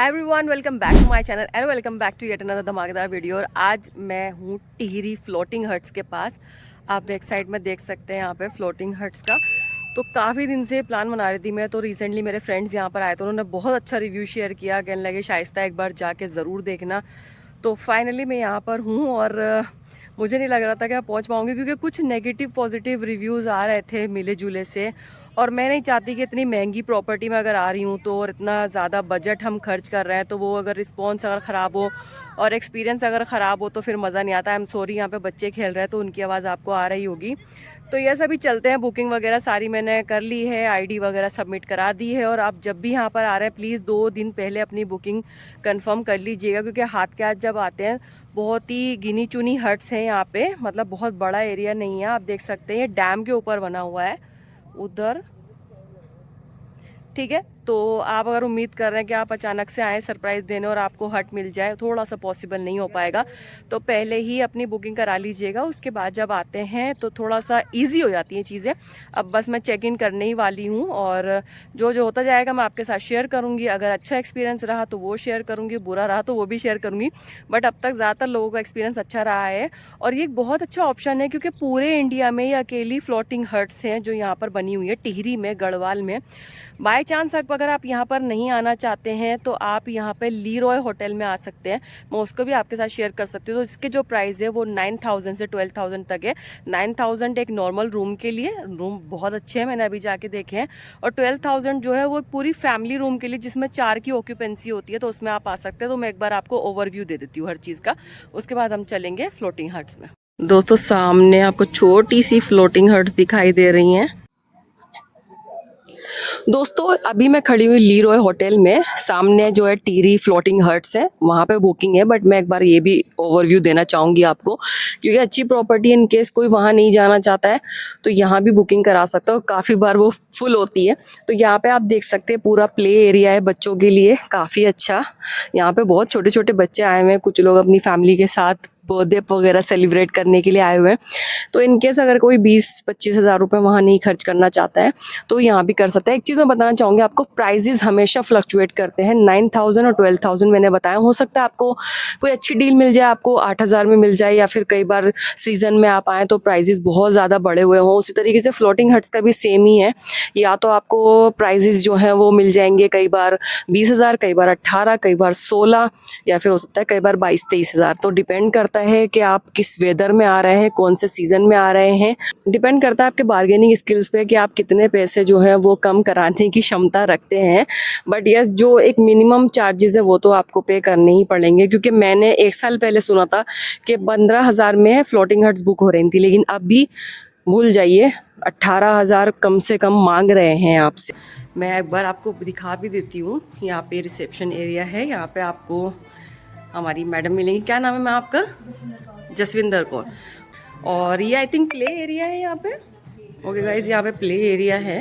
Everyone welcome back to my channel and welcome back to yet another धमाकेदार video. और आज मैं हूँ टिहरी फ्लोटिंग हट्स के पास। आप बैक साइड में देख सकते हैं यहाँ पे फ्लोटिंग हट्स का। तो काफ़ी दिन से प्लान बना रही थी मैं, तो रिसेंटली मेरे फ्रेंड्स यहाँ पर आए तो उन्होंने बहुत अच्छा रिव्यू शेयर किया, कहने लगे शाइस्ता एक बार जाके ज़रूर देखना। तो फाइनली मैं यहाँ पर हूँ और मुझे नहीं लग रहा था कि मैं पहुँच पाऊँगी, क्योंकि कुछ नेगेटिव पॉजिटिव रिव्यूज़ आ रहे थे मिले जुले से। और मैं नहीं चाहती कि इतनी महंगी प्रॉपर्टी में अगर आ रही हूँ तो और इतना ज़्यादा बजट हम खर्च कर रहे हैं तो वो अगर रिस्पॉन्स अगर ख़राब हो और एक्सपीरियंस अगर ख़राब हो तो फिर मज़ा नहीं आता। आई एम सॉरी, यहाँ पे बच्चे खेल रहे हैं तो उनकी आवाज़ आपको आ रही होगी। तो ये सभी चलते हैं। बुकिंग वगैरह सारी मैंने कर ली है, आईडी वगैरह सबमिट करा दी है। और आप जब भी यहाँ पर आ रहे हैं प्लीज़ 2 दिन पहले अपनी बुकिंग कंफर्म कर लीजिएगा, क्योंकि हाथ के हाथ जब आते हैं बहुत ही गिनी चुनी हट्स हैं यहाँ पे, मतलब बहुत बड़ा एरिया नहीं है। आप देख सकते हैं ये डैम के ऊपर बना हुआ है उधर, ठीक है। तो आप अगर उम्मीद कर रहे हैं कि आप अचानक से आए सरप्राइज़ देने और आपको हट मिल जाए, थोड़ा सा पॉसिबल नहीं हो पाएगा। तो पहले ही अपनी बुकिंग करा लीजिएगा, उसके बाद जब आते हैं तो थोड़ा सा इजी हो जाती हैं चीज़ें। अब बस मैं चेक इन करने ही वाली हूँ और जो जो होता जाएगा मैं आपके साथ शेयर करूँगी। अगर अच्छा एक्सपीरियंस रहा तो वो शेयर करूँगी, बुरा रहा तो वो भी शेयर करूँगी। बट अब तक ज़्यादातर लोगों का एक्सपीरियंस अच्छा रहा है और ये एक बहुत अच्छा ऑप्शन है, क्योंकि पूरे इंडिया में ये अकेली फ्लोटिंग हट्स हैं जो यहाँ पर बनी हुई है टिहरी में, गढ़वाल में। बाय चांस अगर आप यहाँ पर नहीं आना चाहते हैं तो आप यहाँ पे लीरॉय होटल में आ सकते हैं, मैं उसको भी आपके साथ शेयर कर सकती हूँ। तो इसके जो प्राइस है वो 9,000 से 12,000 तक है। 9,000 एक नॉर्मल रूम के लिए, रूम बहुत अच्छे हैं, मैंने अभी जाके देखे हैं। और 12,000 जो है वो पूरी फैमिली रूम के लिए, जिसमें 4 की ऑक्यूपेंसी होती है, तो उसमें आप आ सकते हैं। तो मैं एक बार आपको ओवरव्यू दे देती हूँ हर चीज़ का, उसके बाद हम चलेंगे फ्लोटिंग हट्स में। दोस्तों सामने आपको छोटी सी फ्लोटिंग हट्स दिखाई दे रही हैं। दोस्तों अभी मैं खड़ी हुई लीरॉय होटल में, सामने जो है टिहरी फ्लोटिंग हट्स है, वहाँ पे बुकिंग है। बट मैं एक बार ये भी ओवरव्यू देना चाहूँगी आपको, क्योंकि अच्छी प्रॉपर्टी, इन केस कोई वहाँ नहीं जाना चाहता है तो यहाँ भी बुकिंग करा सकता हो। काफ़ी बार वो फुल होती है। तो यहाँ पे आप देख सकते हैं पूरा प्ले एरिया है बच्चों के लिए, काफ़ी अच्छा। यहाँ पे बहुत छोटे छोटे बच्चे आए हुए हैं, कुछ लोग अपनी फैमिली के साथ बर्थडे वगैरह सेलिब्रेट करने के लिए आए हुए हैं। तो इनकेस अगर कोई 20-25 हज़ार रुपये वहाँ नहीं खर्च करना चाहता है तो यहाँ भी कर सकता है। एक चीज़ मैं बताना चाहूँगी आपको, प्राइजेस हमेशा फ्लक्चुएट करते हैं। 9,000 और 12,000 मैंने बताया। हो सकता है आपको कोई अच्छी डील मिल जाए, आपको 8,000 में मिल जाए, या फिर कई बार सीजन में आप आएँ तो प्राइजेस बहुत ज़्यादा बढ़े हुए हों। उसी तरीके से फ्लोटिंग हट्स का भी सेम ही है, या तो आपको प्राइजेस जो हैं वो मिल जाएंगे कई बार 20,000, कई बार 18, कई बार 16, या फिर हो सकता है कई बार 22-23 हज़ार। तो डिपेंड करता है कि आप किस वेदर में आ रहे हैं, कौन से सीजन में आ रहे हैं। डिपेंड करता है आपके बार्गेनिंग स्किल्स पे कि आप कितने पैसे जो है वो कम कराने की क्षमता रखते हैं। बट यस, जो एक मिनिमम चार्जेस है वो तो आपको पे करने ही पड़ेंगे, क्योंकि मैंने 1 साल पहले सुना था कि 15,000 में फ्लोटिंग हट्स बुक हो रही थी, लेकिन अभी भूल जाइए, 18,000 कम से कम मांग रहे हैं आपसे। मैं एक बार आपको दिखा भी देती हूँ। यहाँ पे रिसेप्शन एरिया है, यहाँ पे आपको हमारी मैडम मिलेंगी। क्या नाम है मैम आपका? जसविंदर कौर। और ये आई थिंक प्ले एरिया है यहाँ पे। ओके गाइज, यहाँ पे प्ले एरिया है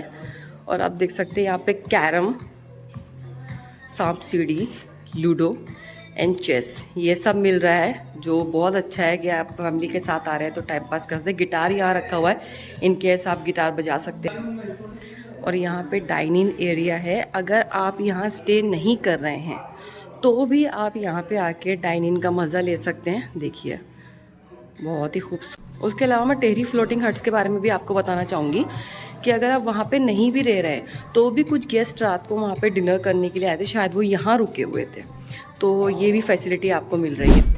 और आप देख सकते हैं यहाँ पे कैरम, सांप सीढ़ी, लूडो एंड चेस, ये सब मिल रहा है, जो बहुत अच्छा है कि आप फैमिली के साथ आ रहे हैं तो टाइम पास कर सकते हैं। गिटार यहाँ रखा हुआ है, इन केस आप गिटार बजा सकते हैं। और यहाँ पे डाइनिंग एरिया है। अगर आप यहाँ स्टे नहीं कर रहे हैं तो भी आप यहाँ पे आके डाइनिंग का मज़ा ले सकते हैं। देखिए बहुत ही खूबसूरत। उसके अलावा मैं टिहरी फ्लोटिंग हट्स के बारे में भी आपको बताना चाहूँगी कि अगर आप वहाँ पे नहीं भी रह रहे हैं तो भी कुछ गेस्ट रात को वहाँ पे डिनर करने के लिए आए थे, शायद वो यहाँ रुके हुए थे, तो ये भी फैसिलिटी आपको मिल रही है।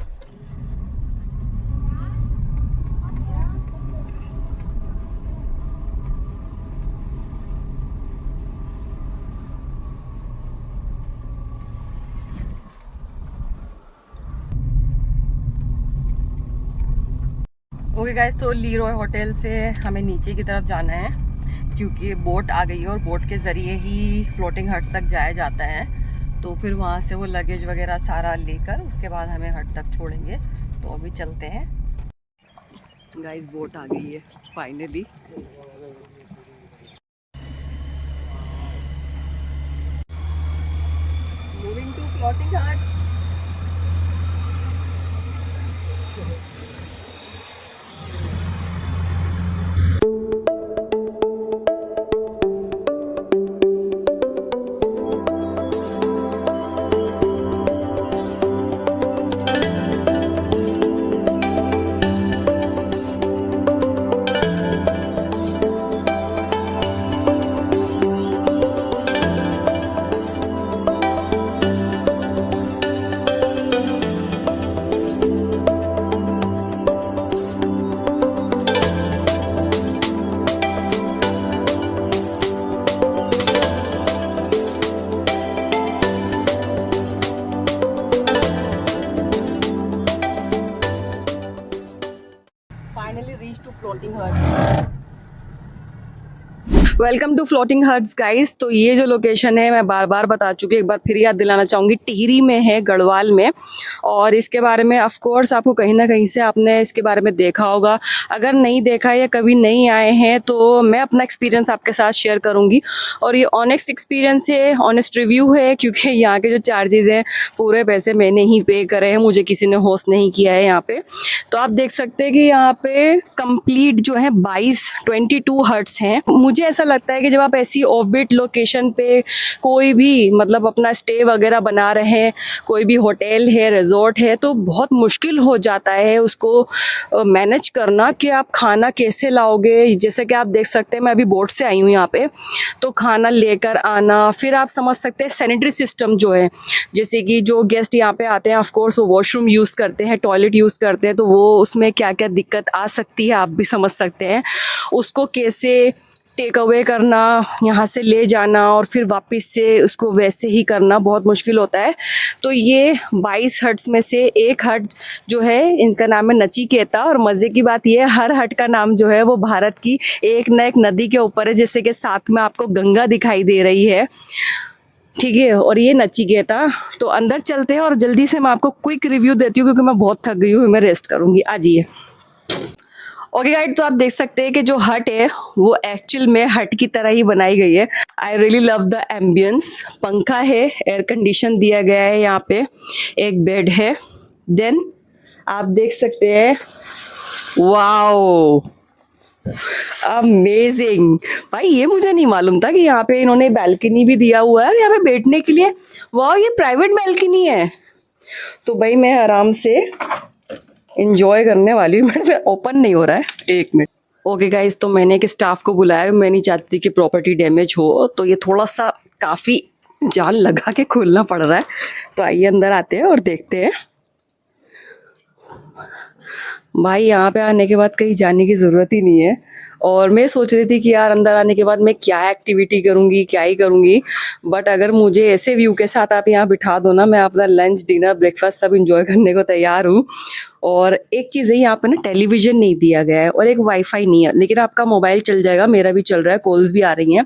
ओके गाइस, तो लीरॉय होटल से हमें नीचे की तरफ जाना है, क्योंकि बोट आ गई है और बोट के ज़रिए ही फ्लोटिंग हट्स तक जाया जाता है। तो फिर वहाँ से वो लगेज वगैरह सारा लेकर उसके बाद हमें हट तक छोड़ेंगे। तो अभी चलते हैं। गाइस बोट आ गई है finally. Moving to floating huts. finally reached to floating hut. Welcome to floating huts guys. तो ये जो लोकेशन है मैं बार बार बता चुकी, एक बार फिर याद दिलाना चाहूँगी, टिहरी में है, गढ़वाल में। और इसके बारे में ऑफ कोर्स आपको कहीं ना कहीं से आपने इसके बारे में देखा होगा। अगर नहीं देखा या कभी नहीं आए हैं तो मैं अपना एक्सपीरियंस आपके साथ शेयर करूँगी। और ये ऑनेस्ट एक्सपीरियंस है, ऑनेस्ट रिव्यू है, क्योंकि यहाँ के जो चार्जेस हैं पूरे पैसे मैंने ही पे करे हैं, मुझे किसी ने होस्ट नहीं किया है यहाँ पे। तो आप देख सकते हैं कि यहाँ पे कंप्लीट जो है 22 हट्स हैं। मुझे ऐसा लगता है कि जब आप ऐसी ऑफबीट लोकेशन पे कोई भी मतलब अपना स्टे वगैरह बना रहे हैं, कोई भी होटल है, रिजॉर्ट है, तो बहुत मुश्किल हो जाता है उसको मैनेज करना कि आप खाना कैसे लाओगे। जैसे कि आप देख सकते हैं मैं अभी बोट से आई हूँ यहाँ पे, तो खाना लेकर आना, फिर आप समझ सकते हैं सैनिटरी सिस्टम जो है, जैसे कि जो गेस्ट यहाँ पे आते हैं ऑफ कोर्स वो वॉशरूम यूज़ करते हैं, टॉयलेट यूज़ करते हैं, तो वो उसमें क्या क्या दिक्कत आ सकती है आप भी समझ सकते हैं। उसको कैसे टेक अवे करना, यहाँ से ले जाना और फिर वापस से उसको वैसे ही करना बहुत मुश्किल होता है। तो ये 22 हट्स में से एक हट जो है इनका नाम है नचिकेता। और मज़े की बात ये है हर हट का नाम जो है वो भारत की एक न एक नदी के ऊपर है, जैसे कि साथ में आपको गंगा दिखाई दे रही है, ठीक है। और ये नचिकेता। तो अंदर चलते हैं और जल्दी से मैं आपको क्विक रिव्यू देती हूँ क्योंकि मैं बहुत थक गई हूँ, मैं रेस्ट करूँगी। आ जाइए। ओके गाइड, तो आप देख सकते हैं कि जो हट है वो एक्चुअल में हट की तरह ही बनाई गई है। I really love the ambience. पंखा है, एयर कंडीशन दिया गया है, यहाँ पे एक बेड है। देन आप देख सकते हैं, वाओ अमेजिंग भाई, ये मुझे नहीं मालूम था कि यहाँ पे इन्होंने बैल्कनी भी दिया हुआ है और यहाँ पे बैठने के लिए। वाह, ये प्राइवेट बैल्कनी है। तो भाई मैं आराम से इंजॉय करने वाली हूँ। मेरे ओपन नहीं हो रहा है, एक मिनट। ओके गाइस, तो मैंने एक स्टाफ को बुलाया, मैं नहीं चाहती कि प्रॉपर्टी डैमेज हो, तो ये थोड़ा सा काफ़ी जान लगा के खोलना पड़ रहा है। तो आइए अंदर आते हैं और देखते हैं। भाई यहाँ पे आने के बाद कहीं जाने की ज़रूरत ही नहीं है। और मैं सोच रही थी कि यार अंदर आने के बाद मैं क्या एक्टिविटी करूँगी, क्या ही करूँगी, बट अगर मुझे ऐसे व्यू के साथ आप यहाँ बिठा दो ना, मैं अपना लंच, डिनर, ब्रेकफास्ट सब इंजॉय करने को तैयार हूँ। और एक चीज़ है, यहाँ पे ना टेलीविज़न नहीं दिया गया है और एक वाईफाई नहीं है, लेकिन आपका मोबाइल चल जाएगा, मेरा भी चल रहा है, कॉल्स भी आ रही हैं।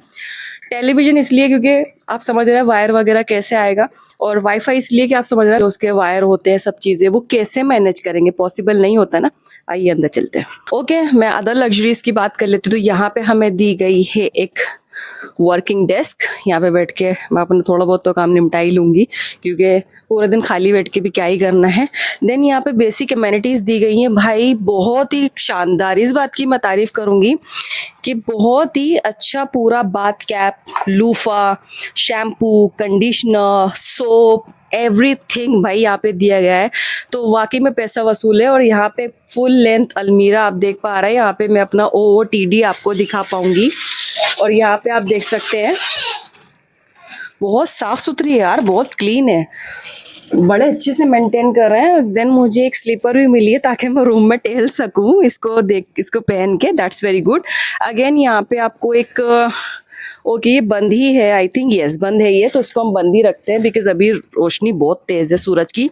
टेलीविज़न इसलिए क्योंकि आप समझ रहे हैं वायर वगैरह कैसे आएगा, और वाईफाई इसलिए कि आप समझ रहे हैं उसके वायर होते हैं, सब चीज़ें वो कैसे मैनेज करेंगे, पॉसिबल नहीं होता ना। आइए अंदर चलते हैं। ओके, मैं अदर लग्जरीज की बात कर लेती हूँ। तो यहाँ पे हमें दी गई है एक वर्किंग डेस्क। यहाँ पे बैठ के मैं अपना थोड़ा बहुत तो काम निपटा ही लूँगी, क्योंकि पूरे दिन खाली बैठ के भी क्या ही करना है। देन यहाँ पे बेसिक एमेनिटीज़ दी गई हैं भाई, बहुत ही शानदार। इस बात की मैं तारीफ़ करूँगी कि बहुत ही अच्छा पूरा bath cap, loofah, shampoo, conditioner, soap, everything भाई यहाँ पे दिया गया है। तो वाकई में पैसा वसूल है। और यहाँ पे फुल लेंथ अलमीरा आप देख पा रहे हैं, यहाँ पे मैं अपना OOTD आपको दिखा पाऊँगी। और यहाँ पे आप देख सकते हैं बहुत साफ़ सुथरी है यार, बहुत क्लीन है, बड़े अच्छे से मेंटेन कर रहे हैं। देन मुझे एक स्लीपर भी मिली है ताकि मैं रूम में टहल सकूं इसको पहन के। That's very good. अगेन यहाँ पे आपको एक ओके, ये बंद ही है, आई थिंक यस बंद है ये, तो इसको हम बंद ही रखते हैं बिकॉज अभी रोशनी बहुत तेज़ है सूरज की।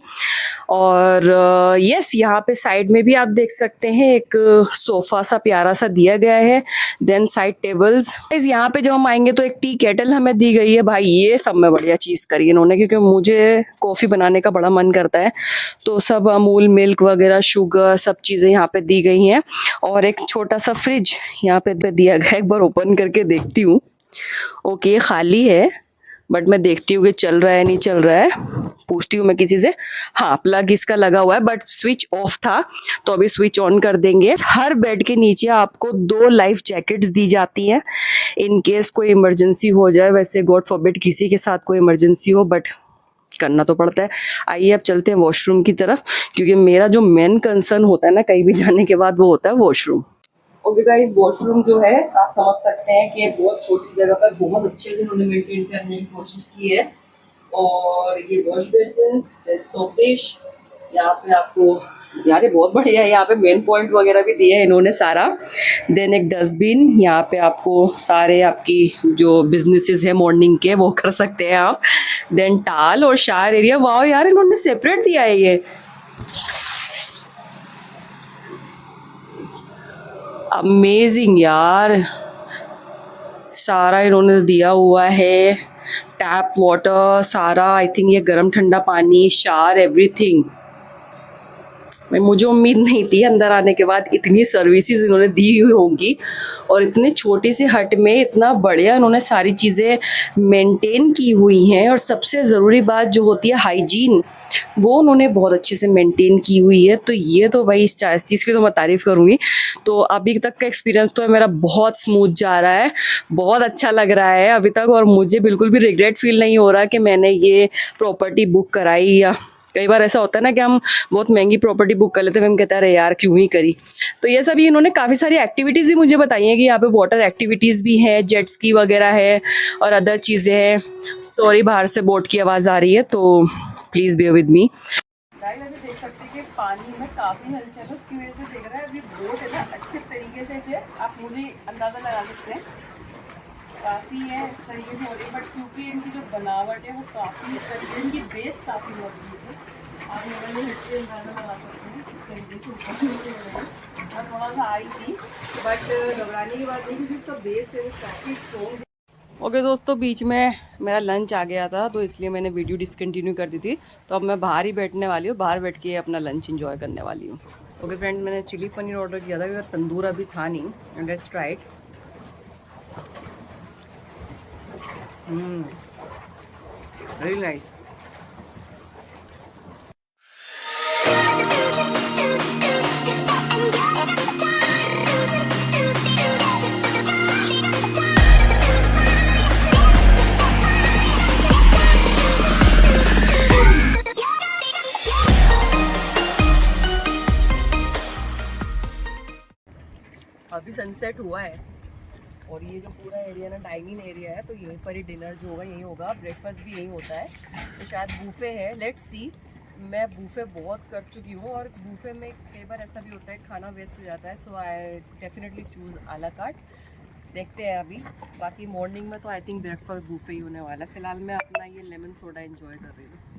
और यस, यहाँ पे साइड में भी आप देख सकते हैं एक सोफ़ा सा प्यारा सा दिया गया है। Then side tables. यहाँ पे जब हम आएंगे तो एक टी केटल हमें दी गई है। भाई ये सब में बढ़िया चीज़ करी इन्होंने, क्योंकि मुझे कॉफ़ी बनाने का बड़ा मन करता है। तो सब अमूल मिल्क वगैरह, शुगर, सब चीज़ें यहाँ पे दी गई हैं। और एक छोटा सा फ्रिज यहाँ पे दिया गया है, एक बार ओपन करके देखती हूँ। ओके, खाली है, बट मैं देखती हूँ कि चल रहा है नहीं चल रहा है, पूछती हूँ मैं किसी से। हाँ, प्लग इसका लगा हुआ है बट स्विच ऑफ था, तो अभी स्विच ऑन कर देंगे। हर बेड के नीचे आपको 2 लाइफ जैकेट्स दी जाती हैं इन केस कोई इमरजेंसी हो जाए। वैसे गॉड फॉरबिड किसी के साथ कोई इमरजेंसी हो, बट करना तो पड़ता है। आइए अब चलते हैं वॉशरूम की तरफ, क्योंकि मेरा जो मेन कंसर्न होता है ना कहीं भी जाने के बाद, वो होता है वॉशरूम। ओके गाइस, वॉशरूम जो है आप समझ सकते हैं कि बहुत छोटी जगह पर बहुत अच्छे से उन्होंने मेंटेन करने की कोशिश की है। और ये वॉश बेसिन, सोप डिश, यहाँ पे आपको यार ये बहुत बढ़िया है, यहाँ पे मेन पॉइंट वगैरह भी दिया है इन्होंने सारा। देन एक डस्टबिन, यहाँ पे आपको सारे आपकी जो बिजनेसेस है मॉर्निंग के वो कर सकते हैं आप। देन टाल और शावर एरिया, वाह यार इन्होंने सेपरेट दिया है ये। अमेजिंग यार, सारा इन्होंने दिया हुआ है, टैप वाटर सारा, आई थिंक ये गर्म ठंडा पानी, शावर, एवरीथिंग। मुझे उम्मीद नहीं थी अंदर आने के बाद इतनी सर्विसेज इन्होंने दी हुई होंगी, और इतने छोटी सी हट में इतना बढ़िया इन्होंने सारी चीज़ें मेंटेन की हुई हैं। और सबसे ज़रूरी बात जो होती है हाइजीन, वो उन्होंने बहुत अच्छे से मेंटेन की हुई है। तो ये तो भाई इस चीज़ की तो मैं तारीफ़ करूँगी। तो अभी तक का एक्सपीरियंस तो है मेरा बहुत स्मूथ जा रहा है, बहुत अच्छा लग रहा है अभी तक, और मुझे बिल्कुल भी रिग्रेट फील नहीं हो रहा कि मैंने ये प्रॉपर्टी बुक कराई। या कई बार ऐसा होता है ना कि हम बहुत महंगी प्रॉपर्टी बुक कर लेते हैं, हम कहते हैं अरे यार क्यों ही करी। तो ये सब इन्होंने काफ़ी सारी एक्टिविटीज़ भी मुझे बताई हैं कि यहाँ पे वाटर एक्टिविटीज़ भी हैं, जेट स्की वगैरह है और अदर चीज़ें हैं। सॉरी बाहर से बोट की आवाज़ आ रही है, तो please bear with me. Guys अभी देख सकते हैं कि पानी में काफ़ी हलचल है, उसकी वजह से देख रहा है अभी बोट है ना अच्छे तरीके से आप मुझे अंदाज़ा लगा सकते हैं काफ़ी है इस तरीके से हो रही है। बट क्योंकि इनकी जो बनावट है वो काफ़ी इस तरीके, इनकी बेस काफ़ी मजबूत है, आप नॉर्मली हिट के अंदाज़ा लगा सकते हैं इस तरीके से। मैं थोड़ा सा आई थी बट घबराने की बात नहीं, क्योंकि इसका बेस है वो काफ़ी स्ट्रॉन्ग है। ओके दोस्तों, बीच में मेरा लंच आ गया था तो इसलिए मैंने वीडियो डिसकंटिन्यू कर दी थी। तो अब मैं बाहर ही बैठने वाली हूँ, बाहर बैठ के अपना लंच एंजॉय करने वाली हूँ। ओके फ्रेंड, मैंने चिली पनीर ऑर्डर किया था क्योंकि तंदूर अभी था नहीं, and let's try it. Very nice. अभी सनसेट हुआ है और ये जो पूरा एरिया ना डाइनिंग एरिया है, तो यहीं पर ही डिनर जो होगा यहीं होगा, ब्रेकफास्ट भी यहीं होता है। तो शायद बूफे है, लेट्स सी। मैं बूफे बहुत कर चुकी हूँ और बूफे में कई बार ऐसा भी होता है खाना वेस्ट हो जाता है, so I definitely choose a la carte. देखते हैं अभी। बाकी मॉर्निंग में तो आई थिंक ब्रेकफास्ट बूफे ही होने वाला है। फिलहाल मैं अपना ये लेमन सोडा एंजॉय कर रही हूँ।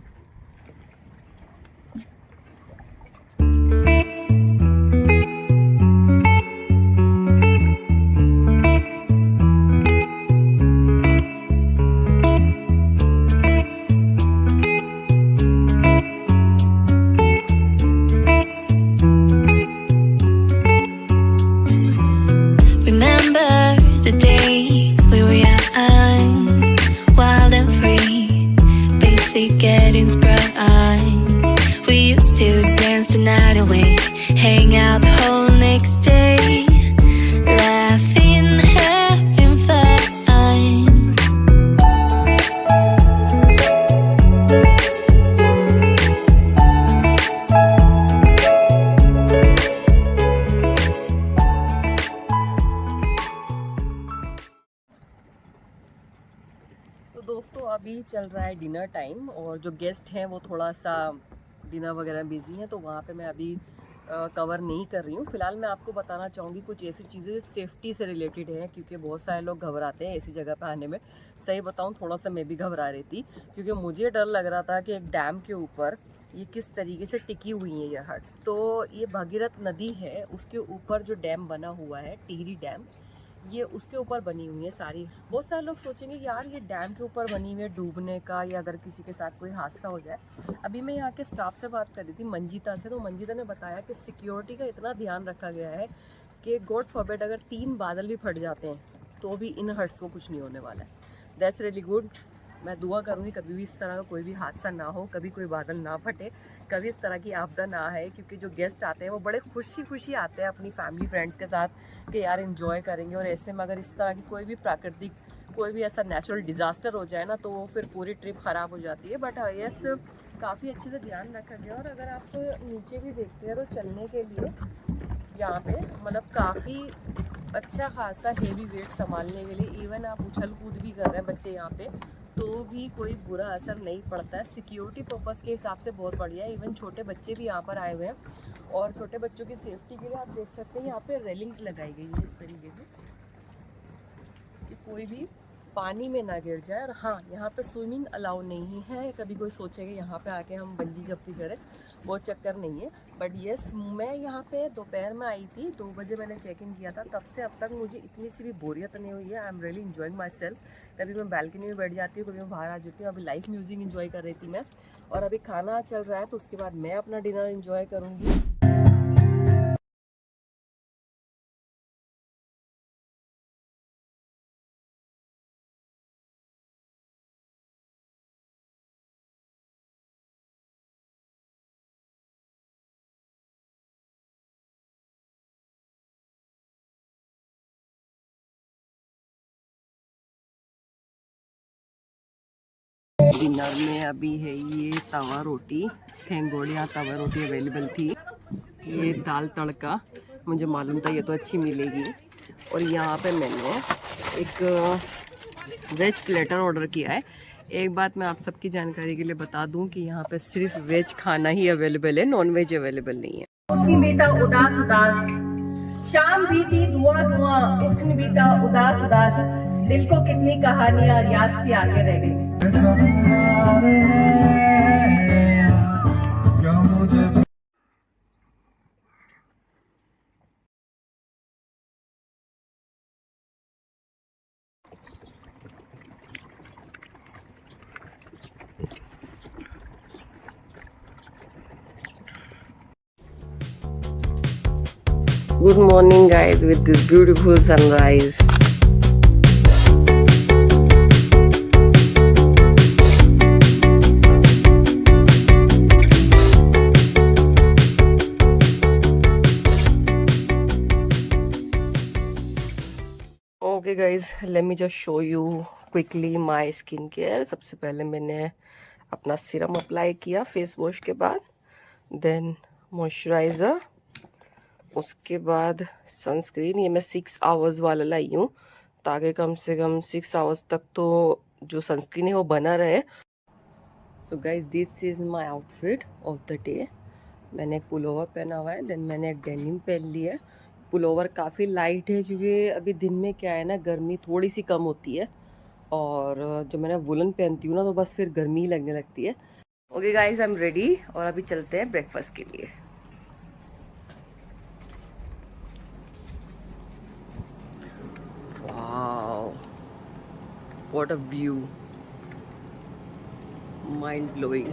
Getting sprung, we used to dance the night away, hang out the whole next day, laughing, having fun. तो दोस्तों अभी चल रहा है डिनर टाइम और जो गेस्ट हैं वो थोड़ा सा डिनर वगैरह बिजी हैं, तो वहाँ पे मैं अभी कवर नहीं कर रही हूँ। फिलहाल मैं आपको बताना चाहूँगी कुछ ऐसी चीज़ें जो सेफ्टी से रिलेटेड हैं, क्योंकि बहुत सारे लोग घबराते हैं ऐसी जगह पे आने में। सही बताऊँ थोड़ा सा मैं भी घबरा रही थी, क्योंकि मुझे डर लग रहा था कि एक डैम के ऊपर ये किस तरीके से टिकी हुई हैं ये हट्स। तो ये भागीरथ नदी है, उसके ऊपर जो डैम बना हुआ है टिहरी डैम, ये उसके ऊपर बनी हुई है सारी। बहुत सारे लोग सोचेंगे कि यार ये डैम के ऊपर बनी हुई है, डूबने का या अगर किसी के साथ कोई हादसा हो जाए। अभी मैं यहाँ के स्टाफ से बात कर रही थी, मंजीता से, तो मंजीता ने बताया कि सिक्योरिटी का इतना ध्यान रखा गया है कि गॉड फॉरबिड अगर 3 बादल भी फट जाते हैं तो भी इन हट्स को कुछ नहीं होने वाला है। That's really good. मैं दुआ करूँगी कभी भी इस तरह का कोई भी हादसा ना हो, कभी कोई बादल ना फटे, कभी इस तरह की आपदा ना आए, क्योंकि जो गेस्ट आते हैं वो बड़े खुशी आते हैं अपनी फैमिली फ्रेंड्स के साथ कि यार एंजॉय करेंगे। और ऐसे में अगर इस तरह की कोई भी प्राकृतिक कोई भी ऐसा नेचुरल डिज़ास्टर हो जाए ना, तो वो फिर पूरी ट्रिप ख़राब हो जाती है। बट यस, काफ़ी अच्छे से ध्यान रखा गया। और अगर आप नीचे भी देखते हैं तो चलने के लिए यहाँ पे मतलब काफ़ी अच्छा खासा हेवी वेट संभालने के लिए, इवन आप उछल कूद भी कर रहे हैं बच्चे यहाँ पे, तो भी कोई बुरा असर नहीं पड़ता है। सिक्योरिटी पर्पज़ के हिसाब से बहुत बढ़िया है। इवन छोटे बच्चे भी यहाँ पर आए हुए हैं, और छोटे बच्चों की सेफ्टी के लिए आप देख सकते हैं यहाँ पे रेलिंग्स लगाई गई है इस तरीके से कि कोई भी पानी में ना गिर जाए। और हाँ, यहाँ पे स्विमिंग अलाउ नहीं है। कभी कोई सोचेगा यहाँ पे आके हम बंजी जंपिंग करें, वो चक्कर नहीं है। बट यस, मैं यहाँ पे दोपहर में आई थी, 2 बजे मैंने चेक इन किया था। तब से अब तक मुझे इतनी सी भी बोरियत नहीं हुई है। I am really enjoying my self. कभी मैं बालकनी में बैठ जाती हूँ, कभी मैं बाहर आ जाती हूँ। अभी लाइव म्यूजिक इन्जॉय कर रही थी मैं, और अभी खाना चल रहा है, तो उसके बाद मैं अपना डिनर इन्जॉय करूँगी। डिनर में अभी है ये तवा रोटी। थैंक गॉड यहाँ तवा रोटी अवेलेबल थी। ये दाल तड़का, मुझे मालूम था ये तो अच्छी मिलेगी। और यहाँ पे मैंने एक वेज प्लेटर ऑर्डर किया है। एक बात मैं आप सबकी जानकारी के लिए बता दूं कि यहाँ पे सिर्फ वेज खाना ही अवेलेबल है, नॉन वेज अवेलेबल नहीं है। उसने बीता उदास उदास, शाम बीती धुआं धुआं, उसने बीता उदास उदास, दिल को कितनी कहानियां याद सी आके रह गई। Good morning guys, with this beautiful sunrise. Okay guys, let me just show you quickly my skin care. सबसे पहले मैंने अपना सीरम अप्लाई किया फेस वॉश के बाद, देन मॉइस्चराइज़र, उसके बाद सनस्क्रीन। ये मैं 6 आवर्स वाला लाई हूँ, ताकि कम से कम 6 आवर्स तक तो जो सनस्क्रीन है वो बना रहे। So guys, this is my outfit of the day. मैंने एक पुलोवर पहना हुआ है, देन मैंने एक डेनिम पहन ली है। पुलोवर काफ़ी लाइट है क्योंकि अभी दिन में क्या है ना, गर्मी थोड़ी सी कम होती है, और जो मैंने वुलन पहनती हूँ ना, तो बस फिर गर्मी लगने लगती है। Okay guys, I am ready, और अभी चलते हैं ब्रेकफास्ट के लिए। Wow, what a view, mind blowing।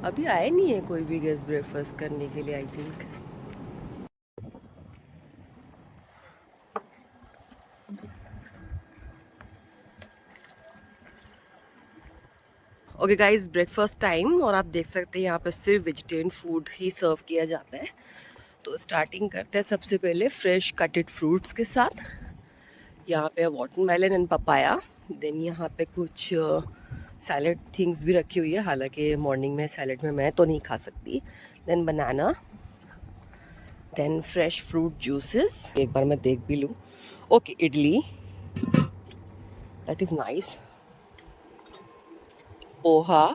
अभी आए नहीं है कोई भी गेस्ट ब्रेकफास्ट करने के लिए, I think. Okay guys, breakfast time, और आप देख सकते हैं यहाँ पे सिर्फ वेजिटेरियन फूड ही सर्व किया जाता है। तो स्टार्टिंग करते हैं सबसे पहले फ्रेश कटेड फ्रूट्स के साथ। यहाँ पे वाटरमेलन एंड पपाया, देन यहाँ पे कुछ सैलड थिंग्स भी रखी हुई है, हालांकि मॉर्निंग में सैलड में मैं तो नहीं खा सकती। Then banana, then fresh fruit juices, एक बार मैं देख भी लूँ। Okay, idli, that is nice. Poha,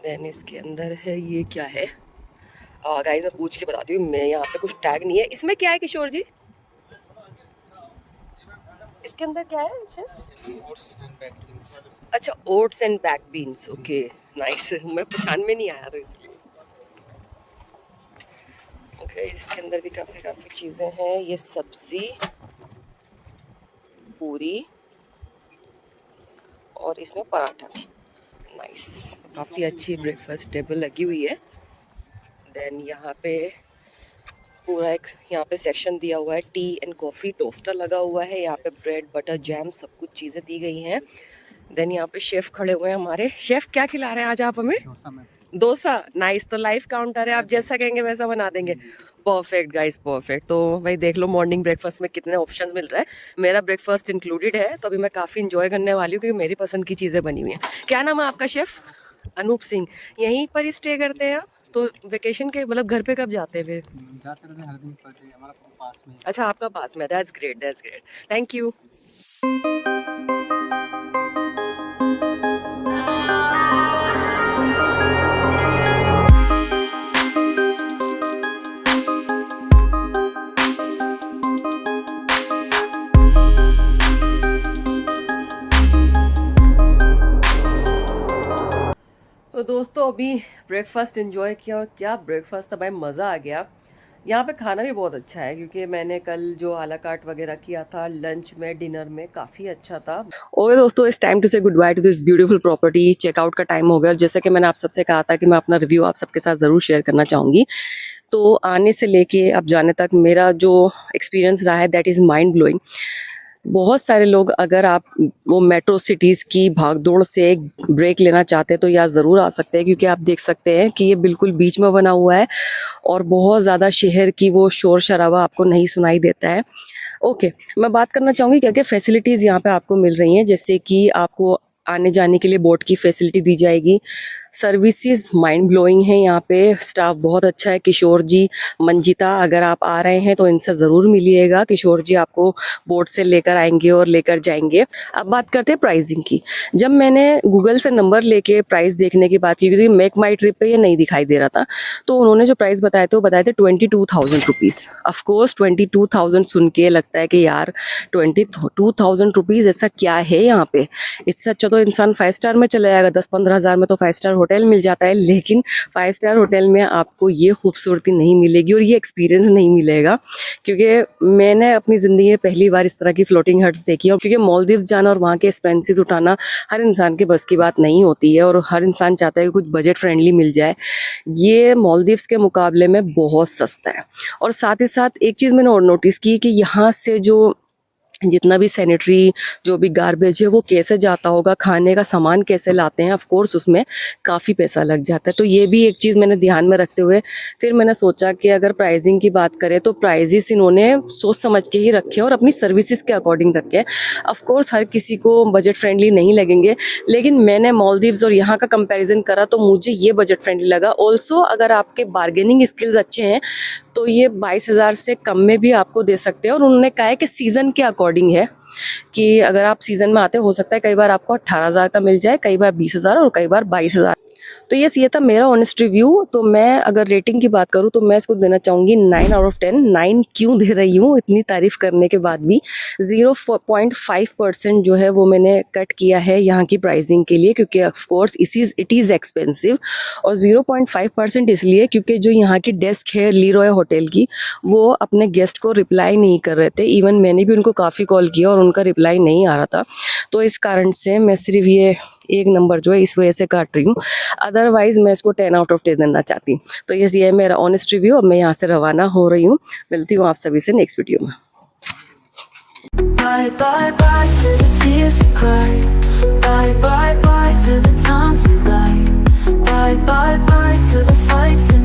then इसके अंदर है, ये क्या है गाइस, मैं पूछ के बताती हूँ। मैं यहाँ पे कुछ टैग नहीं है। इसमें क्या है किशोर जी, इसके अंदर क्या है शेफ? अच्छा, oats and back beans, okay nice. मैं पहचान में नहीं आया तो इसलिए। ओके, इसके अंदर भी काफ़ी चीज़ें हैं। ये सब्जी, पूरी, और इसमें पराठा, नाइस। काफ़ी अच्छी ब्रेकफास्ट टेबल लगी हुई है। देन यहाँ पे पूरा एक यहाँ पे सेक्शन दिया हुआ है, टी एंड कॉफ़ी, टोस्टर लगा हुआ है। यहाँ पे ब्रेड, बटर, जैम, सब कुछ चीज़ें दी गई हैं। देन यहाँ पे शेफ़ खड़े हुए हैं हमारे। शेफ़ क्या खिला रहे हैं आज आप हमें? डोसा, नाइस। तो लाइव काउंटर है, आप जैसा कहेंगे वैसा बना देंगे। Perfect guys, perfect. तो भाई देख लो मॉर्निंग ब्रेकफास्ट में कितने ऑप्शंस मिल रहा है। मेरा ब्रेकफास्ट इंक्लूडेड है, तो अभी मैं काफ़ी इंजॉय करने वाली हूँ क्योंकि मेरी पसंद की चीज़ें बनी हुई हैं। क्या नाम है आपका शेफ़? अनूप सिंह। यहीं पर ही स्टे करते हैं आप? तो वेकेशन के मतलब घर पे कब जाते हैं फिर? जाते रहते हैं हर दिन पर, हमारा पास में। अच्छा, आपका पास में, that's great, that's great, thank you. तो अभी ब्रेकफास्ट एंजॉय किया और क्या ब्रेकफास्ट था भाई, मज़ा आ गया। यहाँ पे खाना भी बहुत अच्छा है क्योंकि मैंने कल जो आला कार्ट वगैरह किया था लंच में डिनर में, काफ़ी अच्छा था। ओके दोस्तों, it's time to say goodbye to this beautiful property. Checkout का टाइम हो गया। जैसे कि मैंने आप सबसे कहा था कि मैं अपना रिव्यू आप सबके साथ ज़रूर शेयर करना चाहूँगी। तो आने से लेके अब जाने तक मेरा जो एक्सपीरियंस रहा है दैट इज़ माइंड ब्लोइंग। बहुत सारे लोग, अगर आप वो मेट्रो सिटीज़ की भागदौड़ से एक ब्रेक लेना चाहते हैं तो यहाँ ज़रूर आ सकते हैं, क्योंकि आप देख सकते हैं कि ये बिल्कुल बीच में बना हुआ है और बहुत ज़्यादा शहर की वो शोर शराबा आपको नहीं सुनाई देता है। ओके, मैं बात करना चाहूँगी क्या क्या फैसिलिटीज़ यहाँ पे आपको मिल रही हैं। जैसे कि आपको आने जाने के लिए बोट की फैसिलिटी दी जाएगी। सर्विसेज माइंड ब्लोइंग है यहाँ पे, स्टाफ बहुत अच्छा है। किशोर जी, मंजिता, अगर आप आ रहे हैं तो इनसे ज़रूर मिलिएगा। किशोर जी आपको बोट से लेकर आएंगे और लेकर जाएंगे। अब बात करते हैं प्राइसिंग की। जब मैंने गूगल से नंबर लेके प्राइस देखने की बात की, क्योंकि मेक माई ट्रिप पे ये नहीं दिखाई दे रहा था, तो उन्होंने जो प्राइस बताए थे वो बताए थे 22,000 रुपीज़। ऑफकोर्स 22,000 सुन के लगता है कि यार 22,000 रुपीज़ ऐसा क्या है यहाँ पे। इससे अच्छा तो इंसान 5 स्टार में चला जाएगा। 10-15 हज़ार में तो 5 स्टार होटल मिल जाता है, लेकिन 5 स्टार होटल में आपको ये खूबसूरती नहीं मिलेगी और ये एक्सपीरियंस नहीं मिलेगा। क्योंकि मैंने अपनी ज़िंदगी में पहली बार इस तरह की फ्लोटिंग हट्स देखी, और क्योंकि मालदीव्स जाना और वहाँ के एक्सपेंसेस उठाना हर इंसान के बस की बात नहीं होती है, और हर इंसान चाहता है कि कुछ बजट फ्रेंडली मिल जाए। ये मालदीव्स के मुकाबले में बहुत सस्ता है। और साथ ही साथ एक चीज़ मैंने और नोटिस की कि यहाँ से जो जितना भी सैनिटरी, जो भी गार्बेज है वो कैसे जाता होगा, खाने का सामान कैसे लाते हैं, ऑफ कोर्स उसमें काफ़ी पैसा लग जाता है। तो ये भी एक चीज़ मैंने ध्यान में रखते हुए फिर मैंने सोचा कि अगर प्राइसिंग की बात करें तो प्राइजेस इन्होंने सोच समझ के ही रखे और अपनी सर्विसेज के अकॉर्डिंग रखे। ऑफ कोर्स हर किसी को बजट फ्रेंडली नहीं लगेंगे, लेकिन मैंने मालदीव्स और यहाँ का कंपैरिजन करा तो मुझे ये बजट फ्रेंडली लगा। ऑल्सो अगर आपके बार्गेनिंग स्किल्स अच्छे हैं तो ये 22,000 से कम में भी आपको दे सकते हैं। और उन्होंने कहा है कि सीज़न के अकॉर्डिंग है, कि अगर आप सीज़न में आते हो सकता है कई बार आपको 18,000 का मिल जाए, कई बार 20,000 और कई बार 22,000। तो ये था मेरा ऑनेस्ट रिव्यू। तो मैं अगर रेटिंग की बात करूँ तो मैं इसको देना चाहूँगी 9 आउट ऑफ 10। 9 क्यों दे रही हूँ, इतनी तारीफ़ करने के बाद भी 0.5% जो है वो मैंने कट किया है यहाँ की प्राइसिंग के लिए, क्योंकि of course it is expensive. और 0.5% इसलिए क्योंकि जो यहाँ की डेस्क है लीरॉय होटल की, वो अपने गेस्ट को रिप्लाई नहीं कर रहे थे। इवन मैंने भी उनको काफ़ी कॉल किया और उनका रिप्लाई नहीं आ रहा था। तो इस कारण से मैं सिर्फ ये 1 नंबर जो है इस वजह से काट रही हूँ। अदरवाइज मैं इसको 10 आउट ऑफ 10 देना चाहती। तो ये है मेरा ऑनेस्ट रिव्यू। अब मैं यहाँ से रवाना हो रही हूँ। मिलती हूँ आप सभी से नेक्स्ट वीडियो में। Bye bye bye to the tears we cry. Bye bye bye to the times we lie. Bye bye bye to the fights and